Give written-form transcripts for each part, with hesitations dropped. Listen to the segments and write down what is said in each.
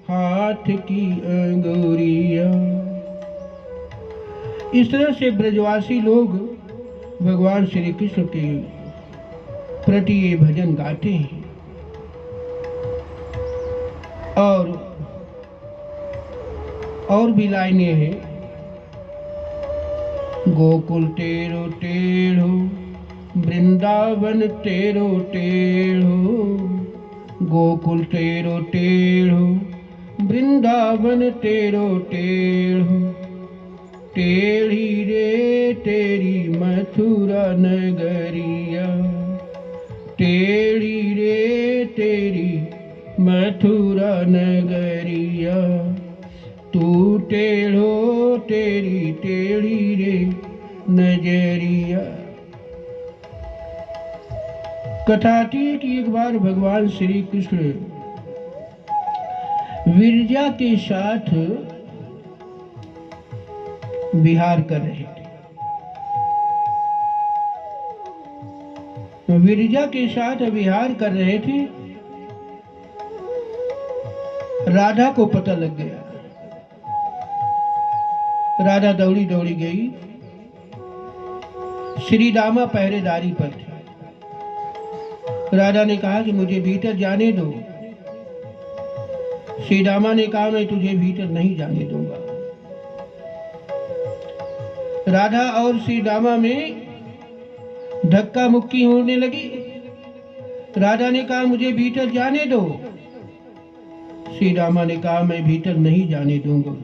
हाथ की अंगुरिया। इस तरह से ब्रजवासी लोग भगवान श्री कृष्ण के प्रति ये भजन गाते हैं। और भी लाइनें हैं। गोकुल तेरो टेढ़ो, वृंदावन तेरो टेढ़ो, गोकुल तेरो टेढ़ो, वृंदावन तेरो टेढ़ो, टेढ़ी रे तेरी मथुरा नगरिया, टेढ़ी रे तेरी मथुरा नगरिया, तू टेढ़ो तेरी टेढ़ी रे नजरिया। कथा थी कि एक बार भगवान श्री कृष्ण विरजा के साथ विहार कर रहे थे। विरजा के साथ विहार कर रहे थे। राधा को पता लग गया। राधा दौड़ी दौड़ी गई। श्री रामा पहरेदारी पर थे। राधा ने कहा कि मुझे भीतर जाने दो। श्री रामा ने कहा मैं तुझे भीतर नहीं जाने दूंगा। राधा और श्री रामा में धक्का मुक्की होने लगी। राधा ने कहा मुझे भीतर जाने दो। श्री रामा ने कहा मैं भीतर नहीं जाने दूंगा।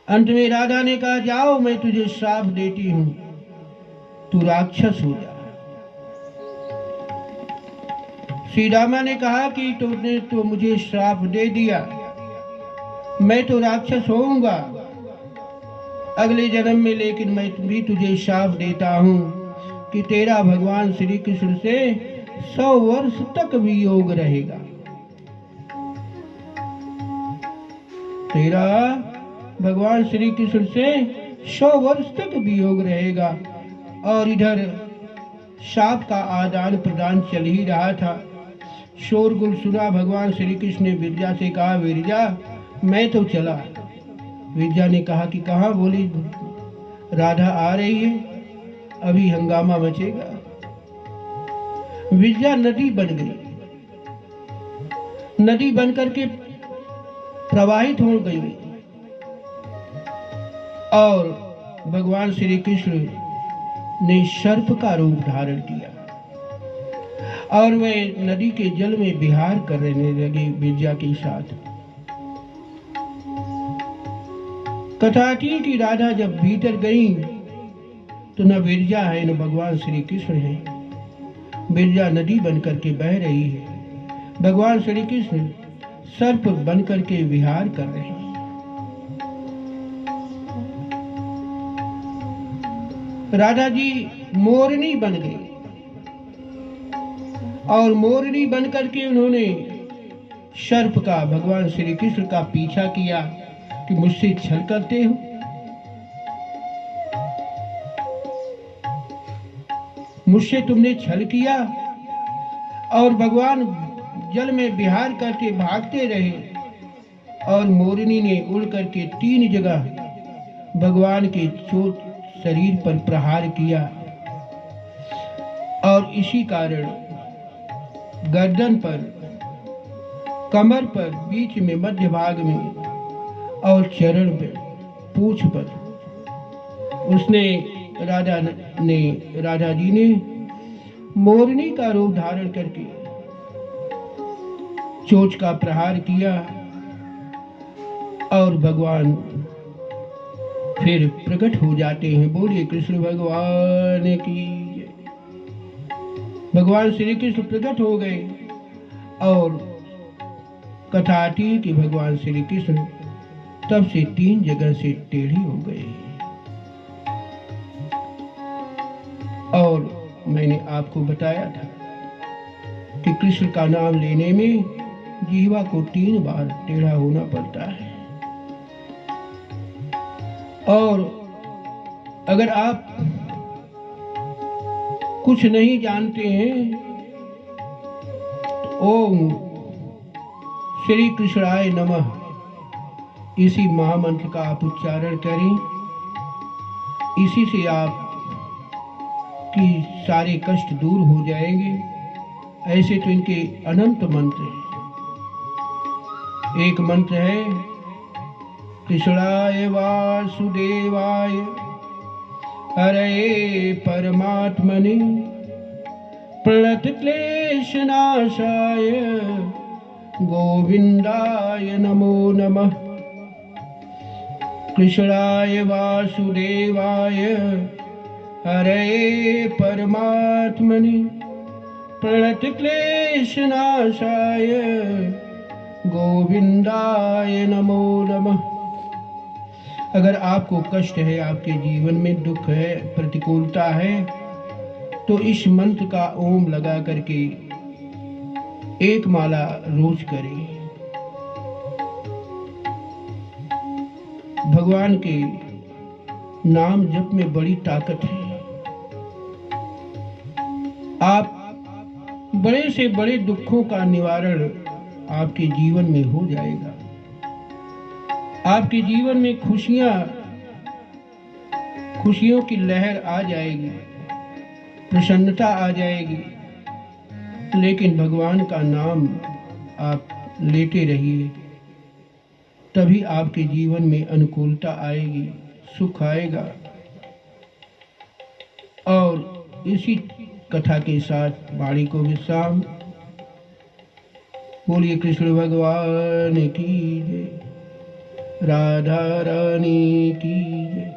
अंत में राधा ने कहा जाओ मैं तुझे श्राप देती हूं, तू राक्षस हो जा। श्री रामा ने कहा कि तुमने तो मुझे श्राप दे दिया, मैं तो राक्षस होऊंगा अगले जन्म में, लेकिन मैं भी तुझे श्राप देता हूं कि तेरा भगवान श्री कृष्ण से 100 वर्ष तक वियोग रहेगा। तेरा भगवान श्री कृष्ण से 100 वर्ष तक वियोग रहेगा। और इधर शाप का आदान प्रदान चल ही रहा था। शोरगुल सुना। भगवान श्री कृष्ण ने विरजा से कहा विरजा मैं तो चला। विरजा ने कहा कि कहाँ? बोली राधा आ रही है, अभी हंगामा मचेगा। विरजा नदी बन गई। नदी बन करके प्रवाहित हो गई और भगवान श्री कृष्ण ने सर्प का रूप धारण किया और वे नदी के जल में विहार करने लगे विरजा के साथ। कथा थी कि राधा जब भीतर गई तो न विरजा है न भगवान श्री कृष्ण है। विरजा नदी बन करके बह रही है, भगवान श्री कृष्ण सर्प बन करके विहार कर रहे हैं। राधा जी मोरनी बन गई और मोरनी बन करके उन्होंने सर्प का, भगवान श्री कृष्ण का पीछा किया कि मुझसे छल करते हो। मुझसे तुमने छल किया। और भगवान जल में विहार करके भागते रहे और मोरनी ने उड़ करके 3 जगह भगवान के चोट शरीर पर प्रहार किया और इसी कारण गर्दन पर, कमर पर, बीच में, मध्य भाग में और चरण पर, पूंछ पर उसने राधा जी ने मोरनी का रूप धारण करके चोट का प्रहार किया और भगवान फिर प्रकट हो जाते हैं। बोलिए कृष्ण भगवान की जय। भगवान श्री कृष्ण प्रकट हो गए और कथा थी कि भगवान श्री कृष्ण तब से 3 जगह से टेढ़े हो गए। और मैंने आपको बताया था कि कृष्ण का नाम लेने में जीवा को 3 बार टेढ़ा होना पड़ता है। और अगर आप कुछ नहीं जानते हैं तो ओम श्री कृष्णाय नमः इसी महामंत्र का आप उच्चारण करें। इसी से आप की सारे कष्ट दूर हो जाएंगे। ऐसे तो इनके अनंत मंत्र हैं। एक मंत्र है कृष्णाय वासुदेवाय हरे परमात्मने प्रणतक्लेशनाशाय गोविंदाय नमो नमः। कृष्णाय वासुदेवाय हरे परमात्मने प्रणतक्लेशनाशाय गोविंदाय नमो नमः। अगर आपको कष्ट है, आपके जीवन में दुख है, प्रतिकूलता है, तो इस मंत्र का ओम लगा करके एक माला रोज करें। भगवान के नाम जप में बड़ी ताकत है। आप बड़े से बड़े दुखों का निवारण आपके जीवन में हो जाएगा। आपके जीवन में खुशियों की लहर आ जाएगी, प्रसन्नता आ जाएगी। लेकिन भगवान का नाम आप लेते रहिए, तभी आपके जीवन में अनुकूलता आएगी, सुख आएगा। और इसी कथा के साथ वाणी को विश्राम। बोलिए कृष्ण भगवान की जय, राधा रानी की जय।